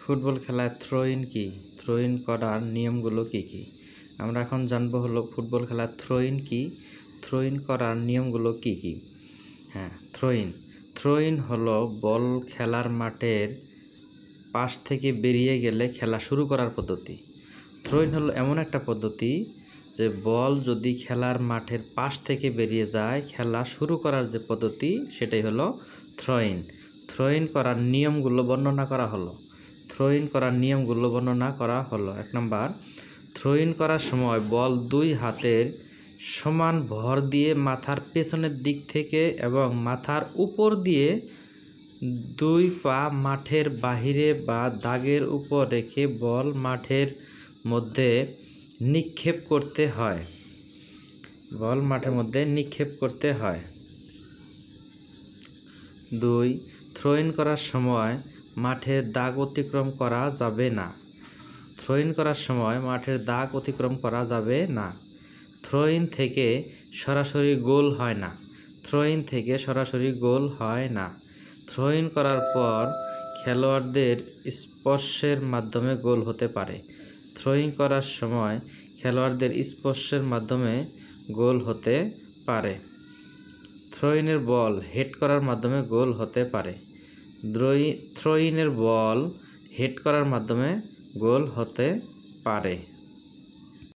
Football খেলায় throw in কি? Throw in করার নিয়মগুলো কি কি? আমরা এখন জানবো হলো ফুটবল খেলার থ্রো ইন কি, থ্রো ইন করার নিয়মগুলো কি কি। হ্যাঁ, থ্রো ইন হলো বল খেলার মাঠের পাশ থেকে বেরিয়ে গেলে খেলা শুরু করার পদ্ধতি। থ্রো ইন হলো এমন একটা পদ্ধতি যে বল যদি খেলার মাঠের পাশ থেকে বেরিয়ে যায়, খেলা শুরু করার যে পদ্ধতি সেটাই হলো থ্রো ইন। থ্রো ইন করার নিয়মগুলো বর্ণনা করা হলো। এক নাম্বার, থ্রো ইন করার সময় বল দুই হাতের সমান ভর দিয়ে মাথার পেছনের দিক থেকে এবং মাথার উপর দিয়ে দুই পা মাঠের বাহিরে বা দাগের উপর রেখে বল মাঠের মধ্যে নিক্ষেপ করতে হয়। 2. থ্রো ইন করার সময় মাঠের দাগ অতিক্রম করা যাবে না। থ্রো ইন থেকে সরাসরি গোল হয় না। থ্রো ইন করার পর খেলোয়াড়দের স্পর্শের মাধ্যমে গোল হতে পারে। থ্রো ইনের বল হেড করার মাধ্যমে গোল হতে পারে।